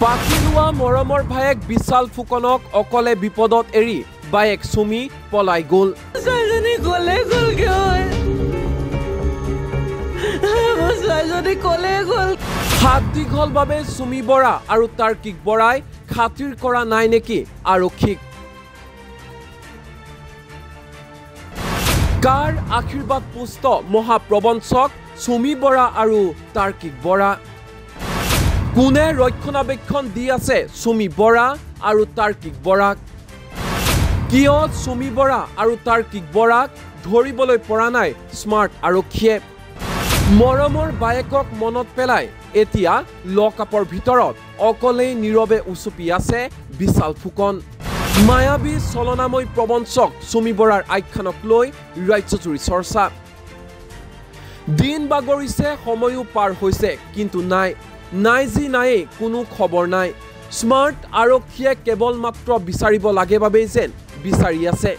পাতিলোৱা মৰমৰ ভায়েক বিশাল ফুকনক অকলে বিপদত এৰি বায়েক সুমি পলাই গ'ল। হাত দীঘল বাবে সুমি বৰা আৰু তাৰ্কিক বৰাই খাতিৰ কৰা নাই নেকি আৰক্ষীক? কাৰ আশীৰ্বাদ পুষ্ট মহাপ্ৰবঞ্চক সুমি বৰা আৰু তাৰ্কিক বৰা? কোনে ৰক্ষণাবেক্ষণ দি আছে সুমি বৰা আৰু তাৰ্কিক বৰাক? কিয় সুমি বৰা আৰু তাৰ্কিক বৰাক ধৰিবলৈ পৰা নাই স্মাৰ্ট আৰক্ষীয়ে? মৰমৰ বায়েকক মনত পেলাই এতিয়া লকআপৰ ভিতৰত অকলেই নীৰৱে উচুপি আছে বিশাল ফুকন। মায়াবী চলনাময় প্ৰবঞ্চক সুমি বৰাৰ আখ্যানক লৈ ৰাজ্যজুৰি চৰ্চা। দিন বাগৰিছে, সময়ো পাৰ হৈছে, কিন্তু নাই যি নায়েই কোনো খবৰ নাই। স্মাৰ্ট আৰক্ষীয়ে কেৱল মাত্ৰ বিচাৰিব লাগে বাবেই যেন বিচাৰি আছে।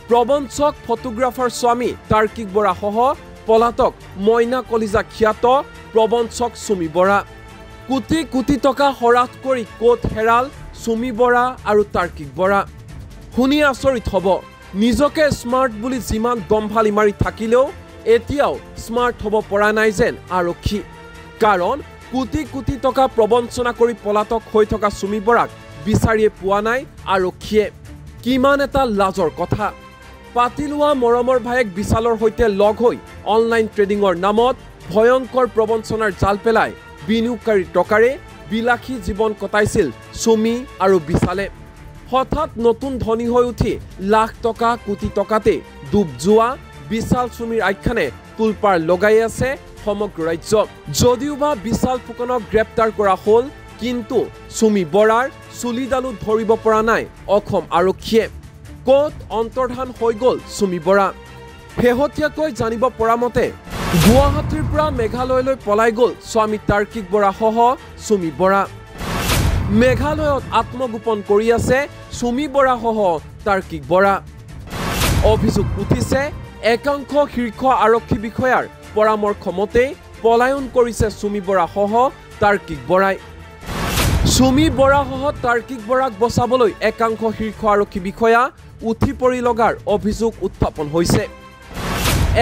প্ৰবঞ্চক ফটোগ্ৰাফাৰ স্বামী তাৰ্কিক বৰা সহ পলাতক মইনা কলিজা খ্যাত প্ৰবঞ্চক সুমি বৰা। কোটি কোটি টকা হৰাশ কৰি ক'ত হেৰাল সুমি বৰা আৰু তাৰ্কিক বৰা? শুনি আচৰিত হ'ব। নিজকে স্মাৰ্ট বুলি যিমান দম্ভালি মাৰি থাকিলেও এতিয়াও স্মাৰ্ট হ'ব পৰা নাই যেন আৰক্ষী। কাৰণ কোটি কোটি টকা প্ৰবঞ্চনা কৰি পলাতক হৈ থকা সুমি বৰাক বিচাৰিয়ে পোৱা নাই আৰক্ষীয়ে। কিমান এটা লাজৰ কথা। পাতিলোৱা মৰমৰ ভায়েক বিশালৰ সৈতে লগ হৈ অনলাইন ট্ৰেডিঙৰ নামত ভয়ংকৰ প্ৰবঞ্চনাৰ জাল পেলাই বিনিয়োগকাৰীৰ টকাৰে বিলাসী জীৱন কটাইছিল সুমি আৰু বিশালে। হঠাৎ নতুন ধনী হৈ উঠি লাখ টকা কোটি টকাতে ডুব যোৱা বিশাল সুমিৰ আখ্যানে তুলপাৰ লগাই আছে সমগ্ৰ ৰাজ্য। যদিওবা বিশাল ফুকনক গ্ৰেপ্তাৰ কৰা হ'ল, কিন্তু সুমি বৰাৰ চুলিডালো ধৰিব পৰা নাই অসম আৰক্ষীয়ে। ক'ত অন্তৰ্ধান হৈ গ'ল সুমি বৰা? শেহতীয়াকৈ জানিব পৰা মতে গুৱাহাটীৰ পৰা মেঘালয়লৈ পলাই গ'ল স্বামী তাৰ্কিক বৰা সহ সুমি বৰা। মেঘালয়ত আত্মগোপন কৰি আছে সুমি বৰা সহ তাৰ্কিক বৰা। অভিযোগ উঠিছে একাংশ শীৰ্ষ আৰক্ষী বিষয়াৰ পৰামৰ্শ মতেই পলায়ন কৰিছে সুমি বৰা সহ তাৰ্কিক বৰাই। সুমি বৰা সহ তাৰ্কিক বৰাক বচাবলৈ একাংশ শীৰ্ষ আৰক্ষী বিষয়া উঠি পৰি লগাৰ অভিযোগ উত্থাপন হৈছে।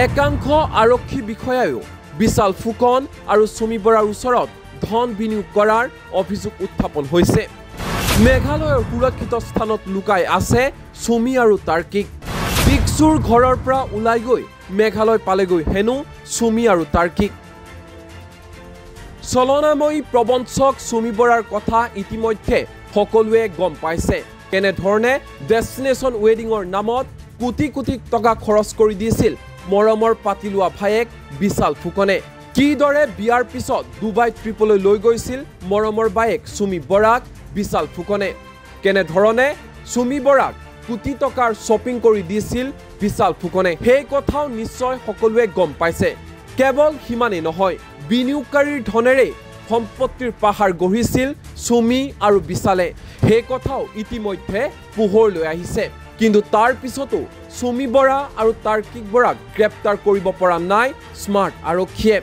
একাংশ আৰক্ষী বিষয়ায়ো বিশাল ফুকন আৰু সুমি বৰাৰ ওচৰত ধন বিনিয়োগ কৰাৰ অভিযোগ উত্থাপন হৈছে। মেঘালয়ৰ সুৰক্ষিত স্থানত লুকাই আছে সুমি আৰু তাৰ্কিক। দিকচুৰ ঘৰৰ পৰা ওলাই গৈ মেঘালয় পালেগৈ হেনো সুমি আৰু তাৰ্কিক। চলনাময়ী প্ৰবঞ্চক সুমি বৰাৰ কথা ইতিমধ্যে সকলোৱে গম পাইছে। কেনেধৰণে ডেষ্টিনেশ্যন ৱেডিঙৰ নামত কোটি কোটি টকা খৰচ কৰি দিছিল মৰমৰ পাতিলোৱা ভায়েক বিশাল ফুকনে। কিদৰে বিয়াৰ পিছত ডুবাই ট্ৰিপলৈ লৈ গৈছিল মৰমৰ বায়েক সুমি বৰাক বিশাল ফুকনে। কেনেধৰণে সুমি বৰাক কোটি টকাৰ শ্বপিং কৰি দিছিল বিশাল ফুকনে। সেই কথাও নিশ্চয় সকলোৱে গম পাইছে। কেৱল সিমানেই নহয়, বিনিয়োগকাৰীৰ ধনেৰে সম্পত্তিৰ পাহাৰ গঢ়িছিল সুমি আৰু বিশালে। সেই কথাও ইতিমধ্যে পোহৰলৈ আহিছে। কিন্তু তাৰ পিছতো সুমি বৰা আৰু তাৰ্কিক বৰাক গ্ৰেপ্তাৰ কৰিব পৰা নাই স্মাৰ্ট আৰক্ষীয়ে।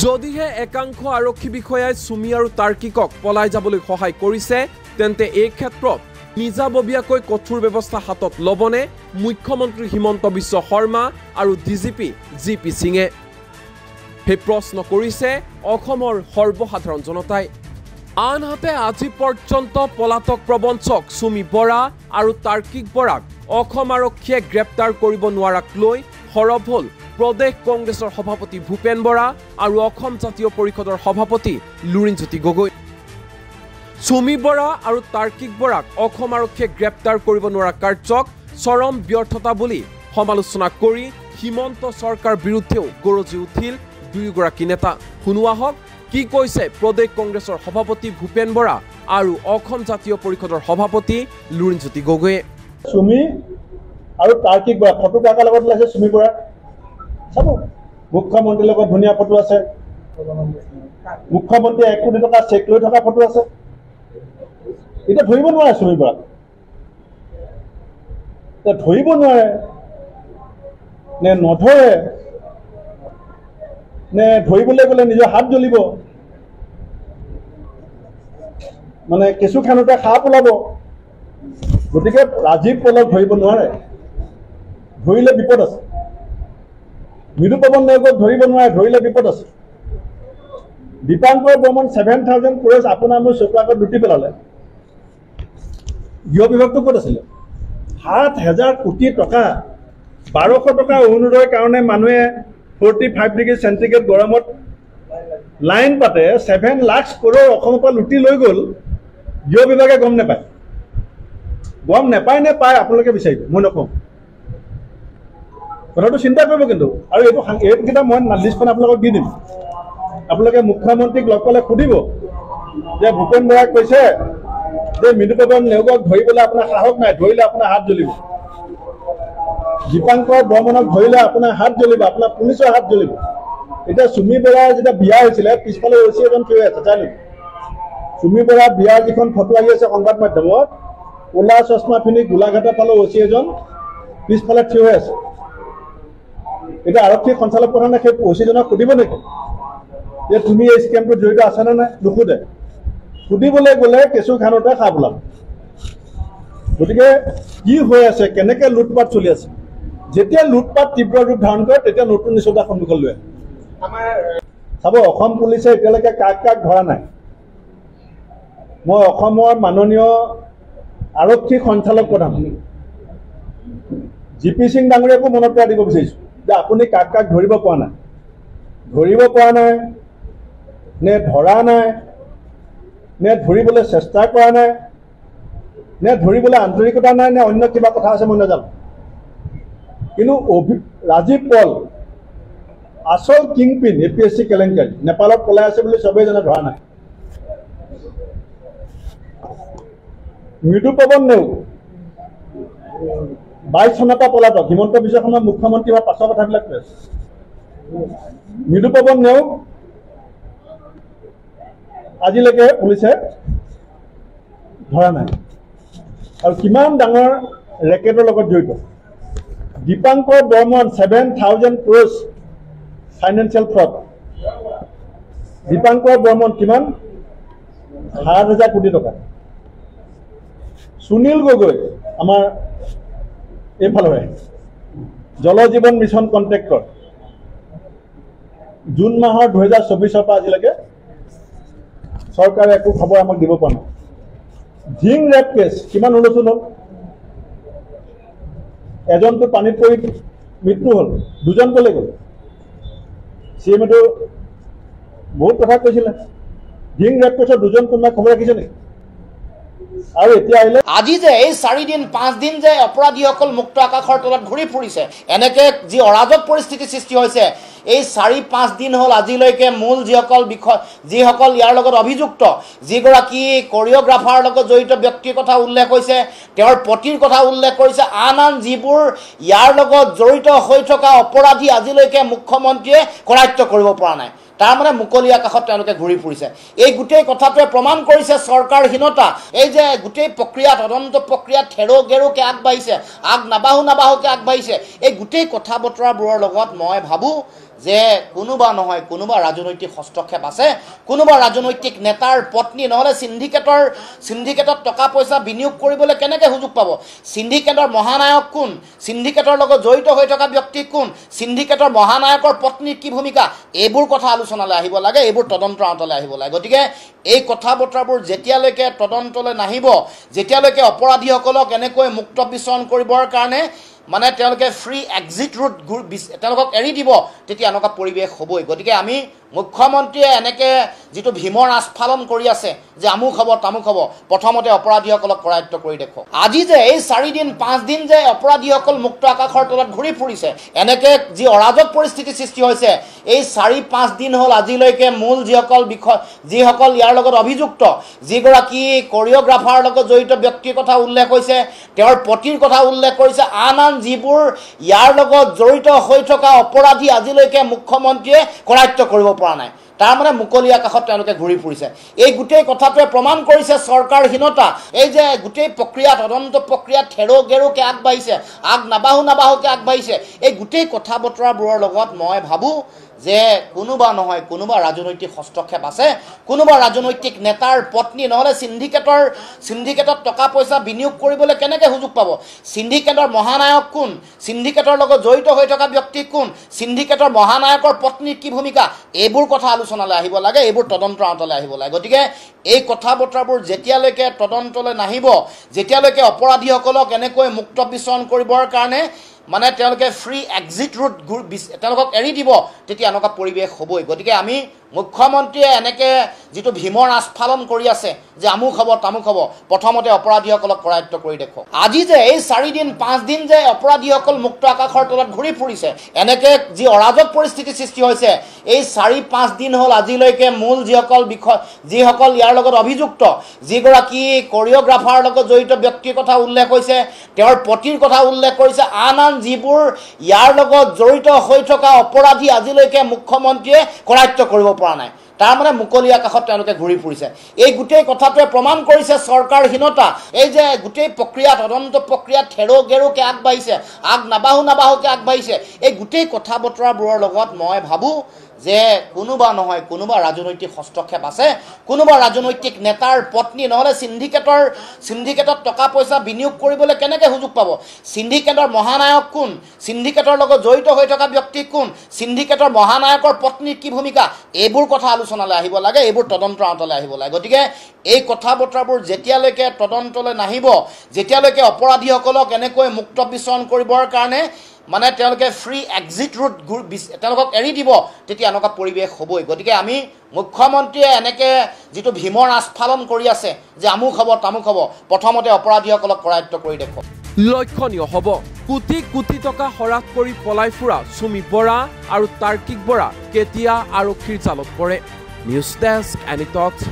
যদিহে একাংশ আৰক্ষী বিষয়াই সুমি আৰু তাৰ্কিকক পলাই যাবলৈ সহায় কৰিছে, তেন্তে এই ক্ষেত্ৰত নিজাববীয়াকৈ কঠোৰ ব্যৱস্থা হাতত ল'বনে মুখ্যমন্ত্ৰী হিমন্ত বিশ্ব শৰ্মা আৰু ডিজিপি জি.পি. সিঙে? সেই প্ৰশ্ন কৰিছে অসমৰ সৰ্বসাধাৰণ জনতাই। আনহাতে আজি পৰ্যন্ত পলাতক প্ৰবঞ্চক সুমি বৰা আৰু তাৰ্কিক বৰাক অসম আৰক্ষীয়ে গ্ৰেপ্তাৰ কৰিব নোৱাৰাক লৈ সৰব হ'ল প্ৰদেশ কংগ্ৰেছৰ সভাপতি ভূপেন বৰা আৰু অসম জাতীয় পৰিষদৰ সভাপতি লুৰিণজ্যোতি গগৈ। সুমি বৰা আৰু তাৰ্কিক বৰাক অসম আৰক্ষীয়ে গ্ৰেপ্তাৰ কৰিব নোৱাৰা কাৰ্যক চৰম ব্যৰ্থতা বুলি সমালোচনা কৰি হিমন্ত চৰকাৰ বিৰুদ্ধেও গৰজি উঠিল দুয়োগৰাকী নেতা। শুনোৱা হওক কি কৈছে প্ৰদেশ কংগ্ৰেছৰ সভাপতি ভূপেন বৰা আৰু অসম জাতীয় পৰিষদৰ সভাপতি লুৰিণজ্যোতি গগৈয়ে। সুমি আৰু তাৰ্কিক বৰা ফটো কাকাৰ লগত ওলাইছে সুমি বৰা চাব। মুখ্যমন্ত্ৰীৰ লগত ধুনীয়া ফটো আছে। মুখ্যমন্ত্ৰীয়ে 1 কোটি টকা চেক লৈ থকা ফটো আছে। এতিয়া ধৰিব নোৱাৰে সুমি বৰাক। ধৰিব নোৱাৰে নে নধৰে নে ধৰিবলৈ গ'লে নিজৰ হাত জ্বলিব মানে কেঁচু খানোতে সাপ ওলাব। গতিকে ৰাজীৱ পলক ধৰিব নোৱাৰে, ধৰিলে বিপদ আছে। মৃদু পৱন নেওগক ধৰিব নোৱাৰে, ধৰিলে বিপদ আছে। দীপাংকৰ বৰ্মন 7,000 crores আপোনাৰ মোৰ চকুৰ আগত লুটি পেলালে। গৃহ বিভাগটো ক'ত আছিলে? 7,000 কোটি টকা, 1200 টকা অৰুণোদয়ৰ কাৰণে মানুহে 45 ডিগ্ৰী চেণ্টিগ্ৰেড গৰমত লাইন পাতে। 7 লাখ crore অসমৰ পৰা লুটি লৈ গ'ল। গৃহ বিভাগে গম নাপায়। গম নাপায় নে পায় আপোনালোকে বিচাৰিব, মই নকওঁ। কথাটো চিন্তা কৰিব কিন্তু। আৰু এইকেইটা মই লিষ্টখন আপোনালোকক দি দিম। আপোনালোকে মুখ্যমন্ত্ৰীক লগ পালে সুধিব যে ভূপেন বৰাই কৈছে যে মৃদু পৱন নেওগক ধৰিবলৈ আপোনাৰ সাহস নাই, ধৰিলে আপোনাৰ হাত জ্বলিব। দীপাংকৰ বৰ্মনক ধৰিলে আপোনাৰ হাত জ্বলিব, আপোনাৰ পুলিচৰ হাত জ্বলিব। এতিয়া চুমি বৰাৰ যেতিয়া বিয়া হৈছিলে পিছফালে অচি এজন থিয় হৈ আছে, জানি চুমি বৰাৰ বিয়াৰ যিখন ফটো আহি আছে সংবাদ মাধ্যমত, ক'লা চশমা পিন্ধি গোলাঘাটৰ ফালে অচি এজন পিছফালে থিয় হৈ আছে। এতিয়া আৰক্ষী সঞ্চালক প্ৰধানে সেই অচিজনক সুধিব নেকি যে তুমি এই স্কেমটোত জড়িত আছানে নাই? নুসুধে। সুধিবলৈ গ'লে কেঁচু খানোতে সাপ ওলাব। গতিকে কি হৈ আছে, কেনেকৈ লুটপাট চলি আছে, যেতিয়া লুটপাট তীব্ৰ ৰূপ ধাৰণ কৰে তেতিয়া নতুন নিশ্চয়তা সন্মুখত লৈ আহে। চাব, অসম পুলিচে এতিয়ালৈকে কাক কাক ধৰা নাই। মই অসমৰ মাননীয় আৰক্ষী সঞ্চালক প্ৰধান GP সিং ডাঙৰীয়াকো মনত পেলাই দিব বিচাৰিছোঁ যে আপুনি কাক কাক ধৰিব পৰা নাই। ধৰিব পৰা নাই নে ধৰা নাই, নে ধৰিবলৈ চেষ্টা কৰা নাই, নে ধৰিবলৈ আন্তৰিকতা নাই, নে অন্য কিবা কথা আছে মই নাজানো। কিন্তু ৰাজীৱ পল আচল কিংপিন APSC কেলেংকাৰী নেপালত পলাই আছে বুলি চবেই জানে, ধৰা নাই। মৃদু পৱন নেওগ 22 চনৰ পৰা পলাতক। হিমন্ত বিশ্ব শৰ্মা মুখ্যমন্ত্ৰী হোৱাৰ পাছৰ কথাবিলাক কৈ আছে। মৃদু পৱন নেওগ আজিলৈকে পুলিচে ধৰা নাই। আৰু কিমান ডাঙৰ ৰেকেটৰ লগত জড়িত। Dipankar Barman 7,000 crores financial fraud. Dipankar Barman কিমান? 7,000 কোটি টকা। সুনীল গগৈ আমাৰ এইফালৰে জল জীৱন মিছন কণ্ট্ৰেক্টৰ, জুন মাহৰ 2024 পৰা আজিলৈকে চৰকাৰে একো খবৰ আমাক দিব পৰা নাই। ধিং ৰেপ কেছ কিমান হুলস্থুল হ'ল? এজনটো পানীত পৰি মৃত্যু হ'ল, দুজন ক'লে গ'ল। CMটো বহুত কথা কৈছিলে। ধিং ৰেপ কেছত দুজন কোনোবাই খবৰ ৰাখিছে নেকি? আৰু এতিয়া আহিলে আজি যে এই 4 দিন 5 দিন যে অপৰাধীসকল মুক্ত আকাশৰ তলত ঘূৰি ফুৰিছে, এনেকে যি অৰাজক পৰিস্থিতি সৃষ্টি হৈছে, এই 4-5 দিন হ'ল আজিলৈকে মূল যিসকল ইয়াৰ লগত অভিযুক্ত, যিগৰাকী কৰিঅ'গ্ৰাফাৰৰ লগত জড়িত ব্যক্তিৰ কথা উল্লেখ হৈছে, তেওঁৰ পতিৰ কথা উল্লেখ কৰিছে, আন যিবোৰ ইয়াৰ লগত জড়িত হৈ থকা অপৰাধী আজিলৈকে মুখ্যমন্ত্ৰীয়ে কৰায়ত্ব কৰিব পৰা নাই। তাৰ মানে মুকলি আকাশত তেওঁলোকে ঘূৰি ফুৰিছে। এই গোটেই কথাটোৱে প্ৰমাণ কৰিছে চৰকাৰহীনতা। এই যে গোটেই প্ৰক্ৰিয়া, তদন্ত প্ৰক্ৰিয়াত থেৰো গেৰোকে আগবাঢ়িছে, নাবাহুকে আগবাঢ়িছে। এই গোটেই কথা বতৰাবোৰৰ লগত মই ভাবোঁ যে কোনোবা নহয় কোনোবা ৰাজনৈতিক হস্তক্ষেপ আছে, কোনোবা ৰাজনৈতিক নেতাৰ পত্নী নহ'লে সিন্ডিকেটত টকা পইচা বিনিয়োগ কৰিবলৈ কেনেকৈ সুযোগ পাব? সিন্ডিকেটৰ মহানায়ক কোন? সিন্ডিকেটৰ লগত জড়িত হৈ থকা ব্যক্তি কোন? সিন্ডিকেটৰ মহানায়কৰ পত্নীৰ কি ভূমিকা? এইবোৰ কথা আলোচনালৈ আহিব লাগে, এইবোৰ তদন্তৰ আঁতৰলৈ আহিব লাগে। গতিকে এই কথা বতৰাবোৰ যেতিয়ালৈকে তদন্তলৈ নাহিব, যেতিয়ালৈকে অপৰাধীসকলক এনেকৈ মুক্ত বিচৰণ কৰিবৰ কাৰণে মানে তেওঁলোকে ফ্ৰী এক্সিট ৰুট তেওঁলোকক এৰি দিব, তেতিয়া এনেকুৱা পৰিৱেশ হ'বই। গতিকে আমি মুখ্যমন্ত্ৰীয়ে এনেকৈ যিটো ভীমৰ আস্ফালন কৰি আছে যে আমুক হ'ব তামুক হ'ব, প্ৰথমতে অপৰাধীসকলক কৰায়ত্ব কৰি দেখুৱাওক। আজি যে এই 4 দিন 5 দিন যে অপৰাধীসকল মুক্ত আকাশৰ তলত ঘূৰি ফুৰিছে, এনেকৈ যি অৰাজক পৰিস্থিতি সৃষ্টি হৈছে, এই 4-5 দিন হ'ল আজিলৈকে মূল যিসকল ইয়াৰ লগত অভিযুক্ত, যিগৰাকী কৰিঅ'গ্ৰাফাৰৰ লগত জড়িত ব্যক্তিৰ কথা উল্লেখ হৈছে, তেওঁৰ পতিৰ কথা উল্লেখ কৰিছে, আন যিবোৰ ইয়াৰ লগত জড়িত হৈ থকা অপৰাধী আজিলৈকে মুখ্যমন্ত্ৰীয়ে কৰায়ত্ব কৰিব পৰা নাই। তাৰ মানে মুকলি আকাশত তেওঁলোকে ঘূৰি ফুৰিছে। এই গোটেই কথাটোৱে প্ৰমাণ কৰিছে চৰকাৰহীনতা। এই যে গোটেই প্ৰক্ৰিয়া, তদন্ত প্ৰক্ৰিয়াত থেৰো গেৰোকে আগবাঢ়িছে, নাবাহুকে আগবাঢ়িছে। এই গোটেই কথা বতৰাবোৰৰ লগত মই ভাবোঁ যে কোনোবা নহয় কোনোবা ৰাজনৈতিক হস্তক্ষেপ আছে, কোনোবা ৰাজনৈতিক নেতাৰ পত্নী নহ'লে সিন্ডিকেটত টকা পইচা বিনিয়োগ কৰিবলৈ কেনেকৈ সুযোগ পাব? সিন্ডিকেটৰ মহানায়ক কোন? সিন্ডিকেটৰ লগত জড়িত হৈ থকা ব্যক্তি কোন? সিন্ডিকেটৰ মহানায়কৰ পত্নীৰ কি ভূমিকা? এইবোৰ কথা আলোচনালৈ আহিব লাগে, এইবোৰ তদন্তৰ আঁতৰলৈ আহিব লাগে। গতিকে এই কথা বতৰাবোৰ যেতিয়ালৈকে তদন্তলৈ নাহিব, যেতিয়ালৈকে অপৰাধীসকলক এনেকৈ মুক্ত বিচৰণ কৰিবৰ কাৰণে মানে তেওঁলোকে ফ্ৰী এক্সিট ৰুট তেওঁলোকক এৰি দিব, তেতিয়া এনেকুৱা পৰিৱেশ হ'বই। গতিকে আমি মুখ্যমন্ত্ৰীয়ে এনেকৈ যিটো ভীমৰ আস্ফালন কৰি আছে যে আমুক হ'ব তামুক হ'ব, প্ৰথমতে অপৰাধীসকলক কৰায়ত্ব কৰি দেখুৱাওক। আজি যে এই 4 দিন 5 দিন যে অপৰাধীসকল মুক্ত আকাশৰ তলত ঘূৰি ফুৰিছে, এনেকৈ যি অৰাজক পৰিস্থিতি সৃষ্টি হৈছে, এই 4-5 দিন হ'ল আজিলৈকে মূল যিসকল ইয়াৰ লগত অভিযুক্ত, যিগৰাকী কৰিঅ'গ্ৰাফাৰৰ লগত জড়িত ব্যক্তিৰ কথা উল্লেখ হৈছে, তেওঁৰ পতিৰ কথা উল্লেখ কৰিছে, আন যিবোৰ ইয়াৰ লগত জড়িত হৈ থকা অপৰাধী আজিলৈকে মুখ্যমন্ত্ৰীয়ে কৰায়ত্ব কৰিব পৰা নাই। তাৰ মানে মুকলি আকাশত তেওঁলোকে ঘূৰি ফুৰিছে। এই গোটেই কথাটোৱে প্ৰমাণ কৰিছে চৰকাৰহীনতা। এই যে গোটেই প্ৰক্ৰিয়া, তদন্ত প্ৰক্ৰিয়াত থেৰো গেৰুকে আগবাঢ়িছে, নাবাহুকে আগবাঢ়িছে, এই গোটেই কথা বতৰাবোৰৰ লগত মই ভাবোঁ যে কোনোবা নহয় কোনোবা ৰাজনৈতিক হস্তক্ষেপ আছে, কোনোবা ৰাজনৈতিক নেতাৰ পত্নী নহ'লে সিন্ডিকেটত টকা পইচা বিনিয়োগ কৰিবলৈ কেনেকৈ সুযোগ পাব? সিন্ডিকেটৰ মহানায়ক কোন? সিন্ডিকেটৰ লগত জড়িত হৈ থকা ব্যক্তি কোন? সিন্ডিকেটৰ মহানায়কৰ পত্নীৰ কি ভূমিকা? এইবোৰ কথা আলোচনালৈ আহিব লাগে, এইবোৰ তদন্তৰ আঁতৰলৈ আহিব লাগে। গতিকে এই কথা বতৰাবোৰ যেতিয়ালৈকে তদন্তলৈ নাহিব, যেতিয়ালৈকে অপৰাধীসকলক এনেকৈ মুক্ত বিচৰণ কৰিবৰ কাৰণে মানে তেওঁলোকে ফ্ৰী এক্সিট ৰুট তেওঁলোকক এৰি দিব, তেতিয়া এনেকুৱা পৰিৱেশ হ'বই। গতিকে আমি মুখ্যমন্ত্ৰীয়ে এনেকৈ যিটো ভীমৰ আস্ফালন কৰি আছে যে আমুক হ'ব তামুক হ'ব, প্ৰথমতে অপৰাধীসকলক কৰায়ত্ব কৰি দেখুৱাওক। লক্ষণীয় হ'ব কোটি কোটি টকা হৰাস কৰি পলাই ফুৰা সুমি বৰা আৰু তাৰ্কিক বৰা কেতিয়া আৰক্ষীৰ জালত পৰে। নিউজ ডেস্ক, এনি টক্স।